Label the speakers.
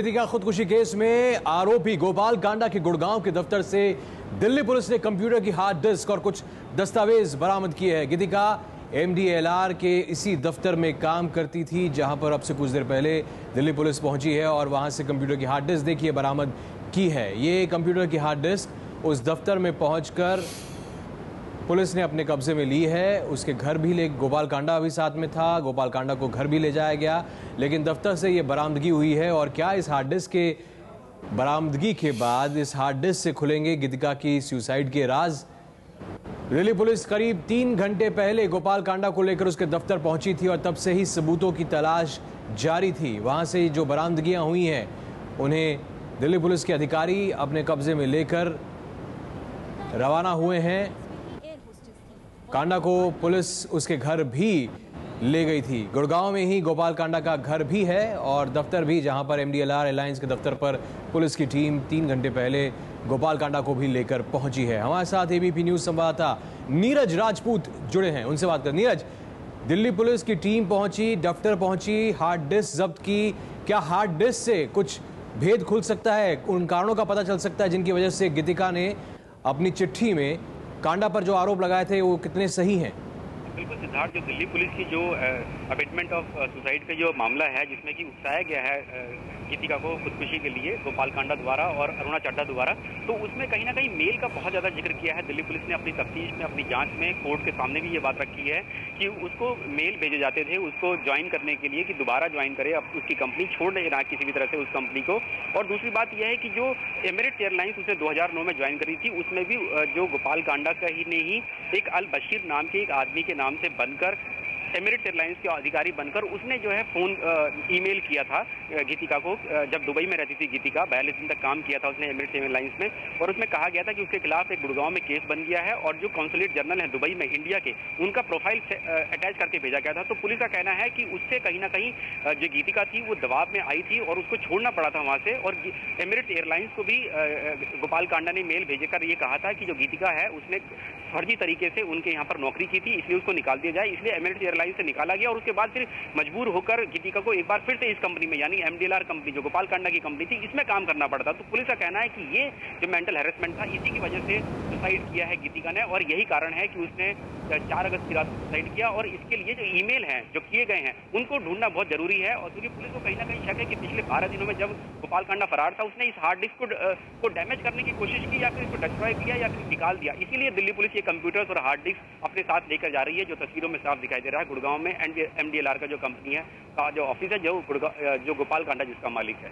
Speaker 1: गीतिका खुदकुशी केस में आरोपी गोपाल कांडा के गुड़गांव के दफ्तर से दिल्ली पुलिस ने कंप्यूटर की हार्ड डिस्क और कुछ दस्तावेज बरामद किए हैं। गीतिका एमडीएलआर के इसी दफ्तर में काम करती थी, जहां पर अब से कुछ देर पहले दिल्ली पुलिस पहुंची है और वहां से कंप्यूटर की हार्ड डिस्क देखिए बरामद की है। ये कंप्यूटर की हार्ड डिस्क उस दफ्तर में पहुंचकर पुलिस ने अपने कब्जे में ली है। उसके घर भी गोपाल कांडा अभी साथ में था, गोपाल कांडा को घर भी ले जाया गया, लेकिन दफ्तर से ये बरामदगी हुई है। और क्या इस हार्ड डिस्क के बरामदगी के बाद इस हार्ड डिस्क से खुलेंगे गीतिका की सुसाइड के राज? दिल्ली पुलिस करीब 3 घंटे पहले गोपाल कांडा को लेकर उसके दफ्तर पहुंची थी और तब से ही सबूतों की तलाश जारी थी। वहां से जो बरामदगियां हुई हैं उन्हें दिल्ली पुलिस के अधिकारी अपने कब्जे में लेकर रवाना हुए हैं। कांडा को पुलिस उसके घर भी ले गई थी। गुड़गांव में ही गोपाल कांडा का घर भी है और दफ्तर भी, जहां पर एमडीएलआर एलायंस के दफ्तर पर पुलिस की टीम 3 घंटे पहले गोपाल कांडा को भी लेकर पहुंची है। हमारे साथ एबीपी न्यूज संवाददाता नीरज राजपूत जुड़े हैं, उनसे बात कर। नीरज, दिल्ली पुलिस की टीम पहुंची, दफ्तर पहुंची, हार्ड डिस्क जब्त की। क्या हार्ड डिस्क से कुछ भेद खुल सकता है, उन कारणों का पता चल सकता है जिनकी वजह से गीतिका ने अपनी चिट्ठी में कांडा पर जो आरोप लगाए थे वो कितने सही हैं?
Speaker 2: बिल्कुल सिद्धार्थ, जो दिल्ली पुलिस की जो अबेटमेंट ऑफ सुसाइड का जो मामला है, जिसमें कि उकसाया गया है गीतिका को खुदकुशी के लिए गोपाल कांडा द्वारा और अरुणा चड्ढा द्वारा, तो उसमें कहीं ना कहीं मेल का बहुत ज़्यादा जिक्र किया है। दिल्ली पुलिस ने अपनी तफ्तीश में, अपनी जांच में कोर्ट के सामने भी ये बात रखी है कि उसको मेल भेजे जाते थे उसको ज्वाइन करने के लिए, कि दोबारा ज्वाइन करे, अब उसकी कंपनी छोड़ दे ना किसी भी तरह से उस कंपनी को। और दूसरी बात यह है कि जो एमिरेट्स एयरलाइंस उसने 2009 में ज्वाइन करी थी, उसमें भी जो गोपाल कांडा का ही ने ही एक अल बशीर नाम के एक आदमी के नाम से बनकर एमिरेट्स एयरलाइंस के अधिकारी बनकर उसने जो है फोन ईमेल किया था गीतिका को। जब दुबई में रहती थी गीतिका, 42 दिन तक काम किया था उसने एमिरेट्स एयरलाइंस में, और उसमें कहा गया था कि उसके खिलाफ एक गुड़गांव में केस बन गया है और जो कॉन्सुलेट जनरल है दुबई में इंडिया के, उनका प्रोफाइल अटैच करके भेजा गया था। तो पुलिस का कहना है कि उससे कहीं ना कहीं जो गीतिका थी वो दबाव में आई थी और उसको छोड़ना पड़ा था वहां से। और एमिरेट्स एयरलाइंस को भी गोपाल कांडा ने मेल भेजकर ये कहा था कि जो गीतिका है उसने फर्जी तरीके से उनके यहाँ पर नौकरी की थी, इसलिए उसको निकाल दिया जाए। इसलिए एमिरेट्स एयरलाइंस से निकाला गया और उसके बाद फिर मजबूर होकर गीतिका को एक बार फिर से इस कंपनी में, यानी एमडीएलआर कंपनी जो गोपाल कांडा की कंपनी थी, इसमें काम करना पड़ा था। तो पुलिस का कहना है कि ये जो मेंटल हैरेसमेंट था, इसी की वजह से सुसाइड किया है गीतिका ने, और यही कारण है कि उसने 4 अगस्त की रात को सुसाइड किया। और इसके लिए जो ईमेल हैं जो किए गए हैं उनको ढूंढना बहुत जरूरी है। और क्योंकि पुलिस को कहीं ना कहीं शक है कि पिछले 12 दिनों में जब गोपाल कांडा फरार था, उसने इस हार्ड डिस्क को डैमेज करने की कोशिश की, या फिर इसको डिस्ट्रॉय किया, या फिर निकाल दिया। इसीलिए दिल्ली पुलिस ये कंप्यूटर्स और हार्ड डिस्क अपने साथ लेकर जा रही है, जो तस्वीरों में साफ दिखाई दे रहा है। गुड़गांव में एमडीएलआर का जो कंपनी है का जो ऑफिस है, जो गोपाल कांडा जिसका मालिक है।